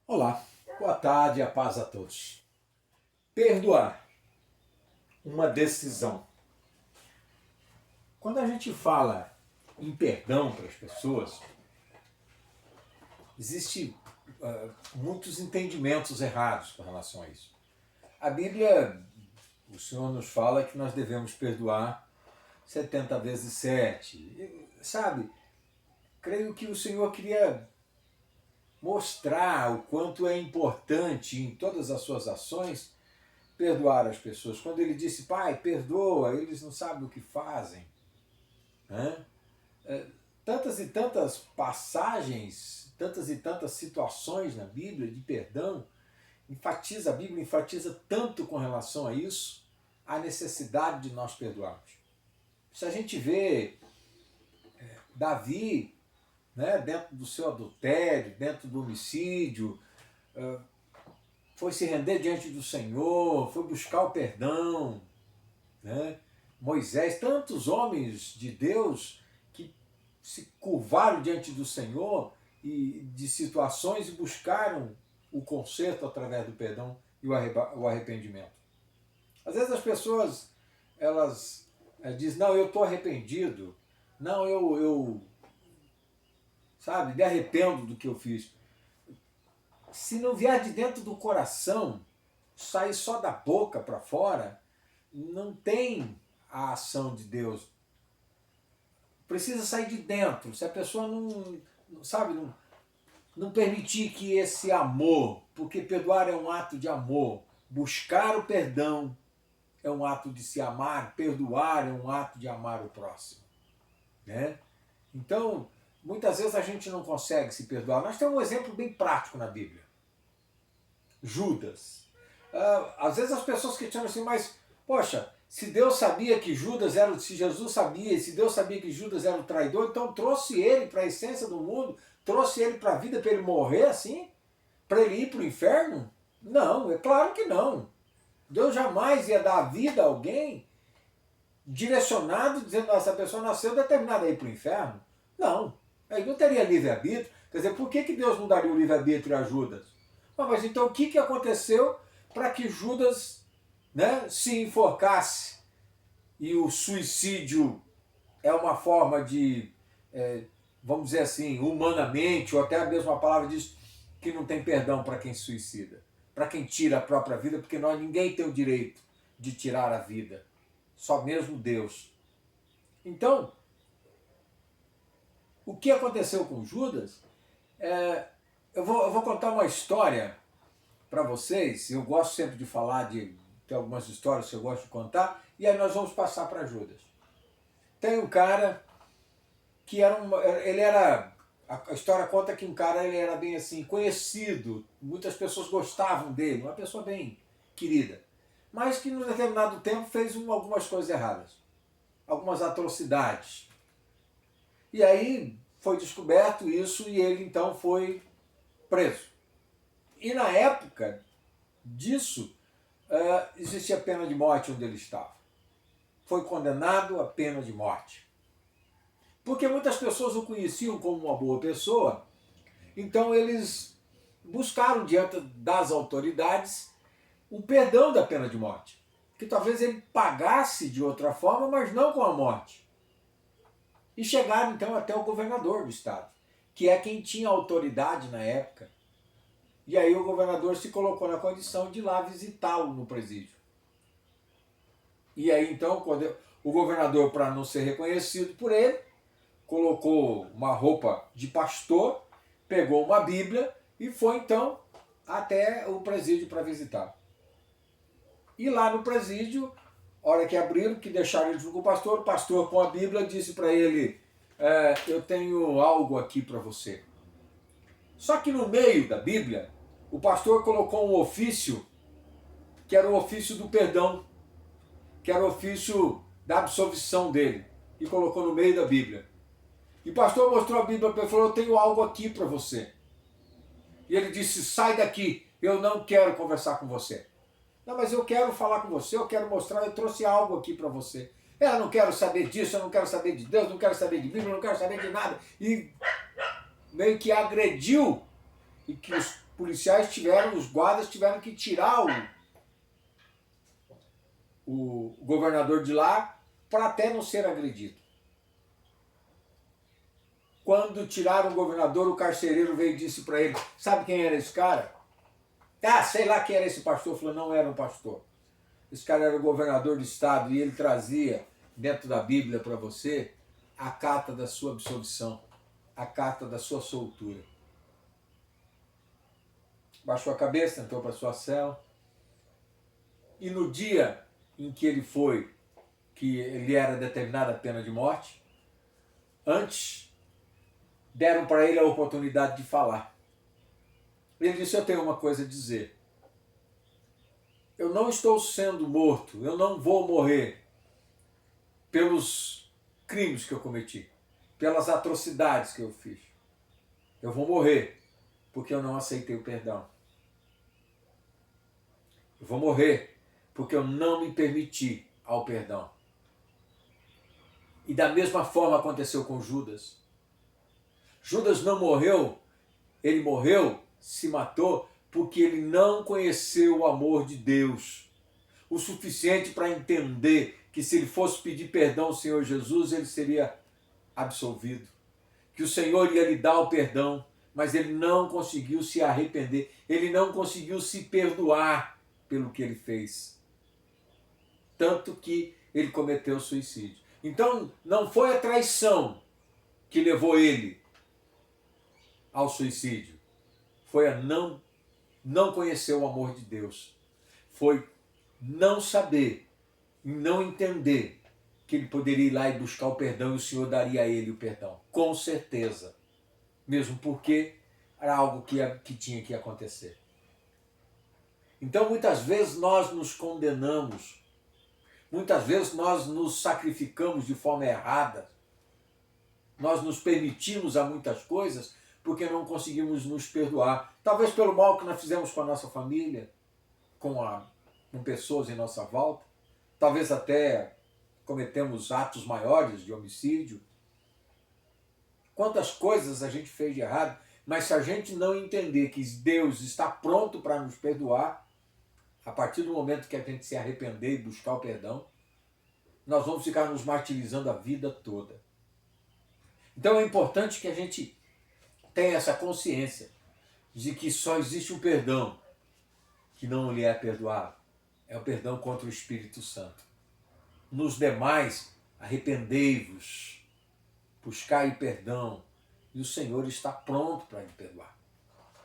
Olá, boa tarde, a paz a todos. Perdoar, uma decisão. Quando a gente fala em perdão para as pessoas, existe muitos entendimentos errados com relação a isso. A Bíblia, o Senhor nos fala que nós devemos perdoar 70 vezes 7. Sabe, creio que o Senhor queria mostrar o quanto é importante em todas as suas ações perdoar as pessoas. Quando ele disse, Pai, perdoa, eles não sabem o que fazem. Né? Tantas e tantas passagens, tantas e tantas situações na Bíblia de perdão, a Bíblia enfatiza tanto com relação a isso, a necessidade de nós perdoarmos. Se a gente vê Davi, né, dentro do seu adultério, dentro do homicídio, foi se render diante do Senhor, foi buscar o perdão, né? Moisés, tantos homens de Deus que se curvaram diante do Senhor e de situações e buscaram o conserto através do perdão e o arrependimento. Às vezes as pessoas elas dizem, não, eu estou arrependido, não, eu sabe, me arrependo do que eu fiz. Se não vier de dentro do coração, sair só da boca para fora, não tem a ação de Deus. Precisa sair de dentro. Se a pessoa não permitir que esse amor, porque perdoar é um ato de amor, buscar o perdão é um ato de se amar, perdoar é um ato de amar o próximo. Né? Então, muitas vezes a gente não consegue se perdoar. Nós temos um exemplo bem prático na Bíblia. Judas. Às vezes as pessoas questionam assim, mas, poxa, se Deus sabia que Judas era, se Jesus sabia, se Deus sabia que Judas era o traidor, então trouxe ele para a essência do mundo, trouxe ele para a vida para ele morrer assim? Para ele ir para o inferno? Não, é claro que não. Deus jamais ia dar vida a alguém direcionado, dizendo que essa pessoa nasceu determinada a ir para o inferno. Não, aí não teria livre-arbítrio. Quer dizer, por que Deus não daria o livre-arbítrio a Judas? Mas então o que aconteceu para que Judas, né, se enforcasse? E o suicídio é uma forma de, vamos dizer assim, humanamente, ou até a mesma palavra diz que não tem perdão para quem se suicida, para quem tira a própria vida, porque ninguém tem o direito de tirar a vida, só mesmo Deus. Então, o que aconteceu com Judas? Eu vou contar uma história para vocês. Eu gosto sempre de falar tem algumas histórias que eu gosto de contar, e aí nós vamos passar para Judas. Tem um cara que a história conta que um cara ele era bem assim, conhecido, muitas pessoas gostavam dele, uma pessoa bem querida, mas que num determinado tempo fez algumas coisas erradas, algumas atrocidades. E aí foi descoberto isso e ele então foi preso. E na época disso, existia pena de morte onde ele estava. Foi condenado à pena de morte. Porque muitas pessoas o conheciam como uma boa pessoa, então eles buscaram diante das autoridades o perdão da pena de morte. Que talvez ele pagasse de outra forma, mas não com a morte. E chegaram então até o governador do estado, que é quem tinha autoridade na época. E aí o governador se colocou na condição de ir lá visitá-lo no presídio. E aí então, quando o governador, para não ser reconhecido por ele, colocou uma roupa de pastor, pegou uma Bíblia e foi então até o presídio para visitar. E lá no presídio, hora que abriram, que deixaram ele com o pastor com a Bíblia disse para ele, eu tenho algo aqui para você. Só que no meio da Bíblia, o pastor colocou um ofício, que era o ofício do perdão, que era o ofício da absolvição dele, e colocou no meio da Bíblia. E o pastor mostrou a Bíblia para ele e falou, eu tenho algo aqui para você. E ele disse, sai daqui, eu não quero conversar com você. Não, mas eu quero falar com você, eu quero mostrar, eu trouxe algo aqui para você. Eu não quero saber disso, eu não quero saber de Deus, não quero saber de Bíblia, não quero saber de nada. E meio que agrediu, e que os guardas tiveram que tirar o governador de lá para até não ser agredido. Quando tiraram o governador, o carcereiro veio e disse para ele, sabe quem era esse cara? Ah, sei lá quem era esse pastor. Falou, não era um pastor. Esse cara era o governador do estado e ele trazia dentro da Bíblia para você a carta da sua absolvição, a carta da sua soltura. Baixou a cabeça, entrou para sua cela. E no dia em que que ele era determinada a pena de morte, antes deram para ele a oportunidade de falar. Ele disse, eu tenho uma coisa a dizer. Eu não estou sendo morto, eu não vou morrer pelos crimes que eu cometi, pelas atrocidades que eu fiz. Eu vou morrer porque eu não aceitei o perdão. Eu vou morrer porque eu não me permiti ao perdão. E da mesma forma aconteceu com Judas. Judas não morreu, ele morreu, se matou, porque ele não conheceu o amor de Deus o suficiente para entender que se ele fosse pedir perdão ao Senhor Jesus, ele seria absolvido. Que o Senhor ia lhe dar o perdão, mas ele não conseguiu se arrepender, ele não conseguiu se perdoar pelo que ele fez. Tanto que ele cometeu suicídio. Então, não foi a traição que levou ele ao suicídio. Foi a não conhecer o amor de Deus. Foi não saber, não entender que ele poderia ir lá e buscar o perdão e o Senhor daria a ele o perdão. Com certeza. Mesmo porque era algo que tinha que acontecer. Então, muitas vezes nós nos condenamos. Muitas vezes nós nos sacrificamos de forma errada. Nós nos permitimos a muitas coisas porque não conseguimos nos perdoar. Talvez pelo mal que nós fizemos com a nossa família, com pessoas em nossa volta. Talvez até cometemos atos maiores de homicídio. Quantas coisas a gente fez de errado, mas se a gente não entender que Deus está pronto para nos perdoar, a partir do momento que a gente se arrepender e buscar o perdão, nós vamos ficar nos martirizando a vida toda. Então é importante que a gente tenha essa consciência de que só existe um perdão que não lhe é perdoado. É o perdão contra o Espírito Santo. Nos demais, arrependei-vos, buscai perdão, e o Senhor está pronto para lhe perdoar.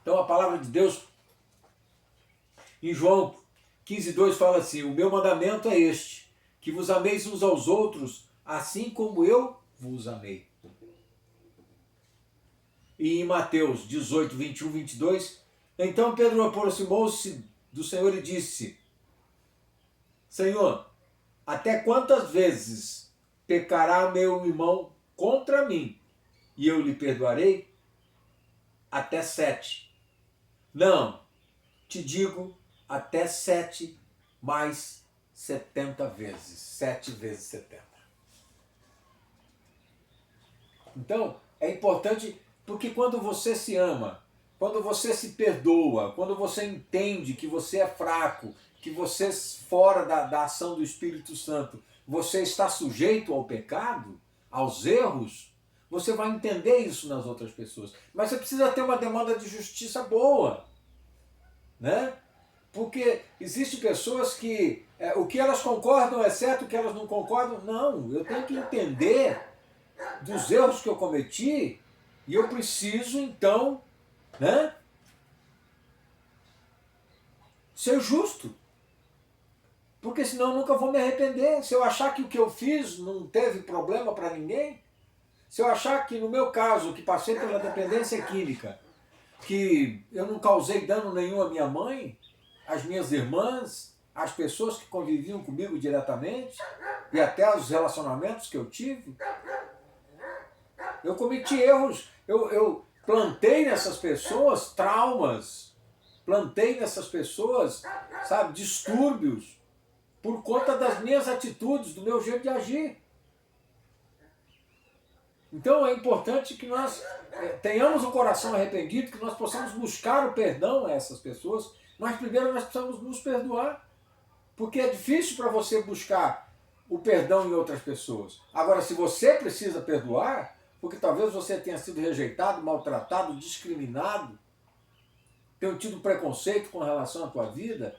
Então a palavra de Deus, em João 15:2 fala assim, o meu mandamento é este, que vos ameis uns aos outros, assim como eu vos amei. E em Mateus 18, 21, 22, então Pedro aproximou-se do Senhor e disse, Senhor, até quantas vezes pecará meu irmão contra mim e eu lhe perdoarei? Até 7. Não, te digo, até 7 mais 70 vezes. 7 vezes 70. Então, é importante, porque quando você se ama, quando você se perdoa, quando você entende que você é fraco, que você, fora da ação do Espírito Santo, você está sujeito ao pecado, aos erros, você vai entender isso nas outras pessoas. Mas você precisa ter uma demanda de justiça boa, né? Porque existem pessoas que o que elas concordam é certo, o que elas não concordam, não. Eu tenho que entender dos erros que eu cometi e eu preciso, então, né, ser justo. Porque senão eu nunca vou me arrepender. Se eu achar que o que eu fiz não teve problema para ninguém, se eu achar que no meu caso, que passei pela dependência química, que eu não causei dano nenhum à minha mãe, às minhas irmãs, às pessoas que conviviam comigo diretamente, e até os relacionamentos que eu tive, eu cometi erros, eu plantei nessas pessoas traumas, plantei nessas pessoas, sabe, distúrbios, por conta das minhas atitudes, do meu jeito de agir. Então é importante que nós tenhamos um coração arrependido, que nós possamos buscar o perdão a essas pessoas, mas primeiro nós precisamos nos perdoar, porque é difícil para você buscar o perdão em outras pessoas. Agora, se você precisa perdoar, porque talvez você tenha sido rejeitado, maltratado, discriminado, tenha tido preconceito com relação à tua vida,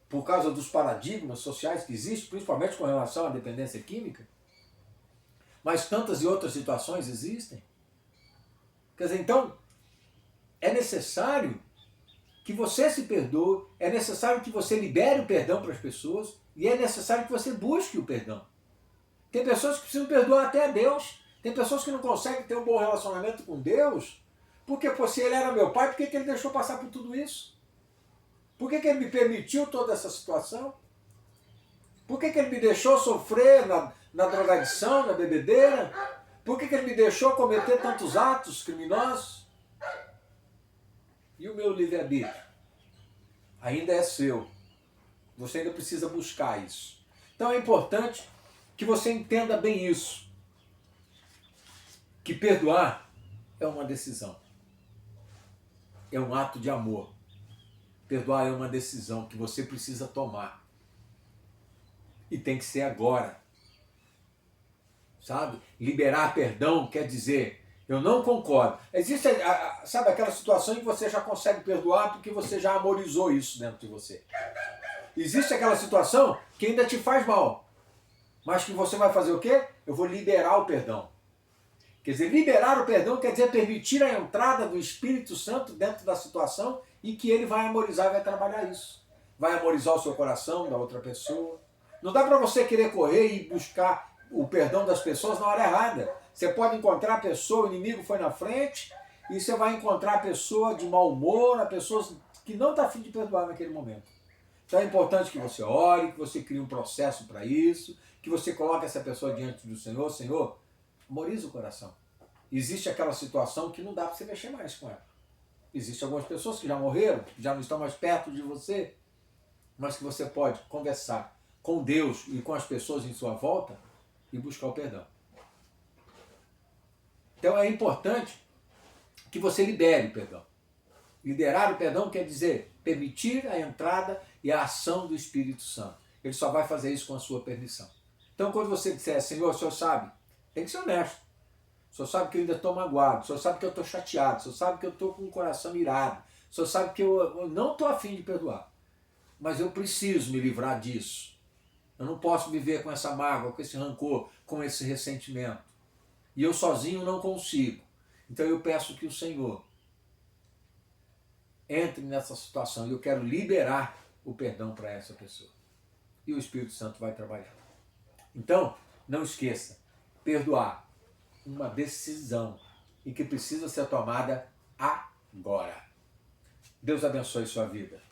por causa dos paradigmas sociais que existem, principalmente com relação à dependência química, mas tantas e outras situações existem. Quer dizer, então, é necessário que você se perdoe, é necessário que você libere o perdão para as pessoas e é necessário que você busque o perdão. Tem pessoas que precisam perdoar até a Deus. Tem pessoas que não conseguem ter um bom relacionamento com Deus porque, pô, se ele era meu pai, por que ele deixou passar por tudo isso? Por que ele me permitiu toda essa situação? Por que ele me deixou sofrer na drogadição, na bebedeira? Por que ele me deixou cometer tantos atos criminosos? E o meu livre-arbítrio? Ainda é seu. Você ainda precisa buscar isso. Então é importante que você entenda bem isso. Que perdoar é uma decisão. É um ato de amor. Perdoar é uma decisão que você precisa tomar. E tem que ser agora. Sabe? Liberar perdão quer dizer, eu não concordo. Existe, sabe, aquela situação em que você já consegue perdoar porque você já amorizou isso dentro de você. Existe aquela situação que ainda te faz mal. Mas que você vai fazer o quê? Eu vou liberar o perdão. Quer dizer, liberar o perdão quer dizer permitir a entrada do Espírito Santo dentro da situação e que ele vai amorizar e vai trabalhar isso. Vai amorizar o seu coração da outra pessoa. Não dá para você querer correr e buscar o perdão das pessoas na hora errada. Você pode encontrar a pessoa, o inimigo foi na frente, e você vai encontrar a pessoa de mau humor, a pessoa que não está afim de perdoar naquele momento. Então é importante que você ore, que você crie um processo para isso, que você coloque essa pessoa diante do Senhor. Senhor, amoriza o coração. Existe aquela situação que não dá para você mexer mais com ela. Existem algumas pessoas que já morreram, que já não estão mais perto de você, mas que você pode conversar com Deus e com as pessoas em sua volta e buscar o perdão. Então é importante que você libere o perdão. Liderar o perdão quer dizer permitir a entrada e a ação do Espírito Santo. Ele só vai fazer isso com a sua permissão. Então quando você disser, Senhor, o Senhor sabe, tem que ser honesto. O Senhor sabe que eu ainda estou magoado, o Senhor sabe que eu estou chateado, o Senhor sabe que eu estou com o coração irado, o Senhor sabe que eu não estou afim de perdoar. Mas eu preciso me livrar disso. Eu não posso viver com essa mágoa, com esse rancor, com esse ressentimento. E eu sozinho não consigo. Então eu peço que o Senhor entre nessa situação e eu quero liberar o perdão para essa pessoa. E o Espírito Santo vai trabalhar. Então, não esqueça, perdoar uma decisão e que precisa ser tomada agora. Deus abençoe sua vida.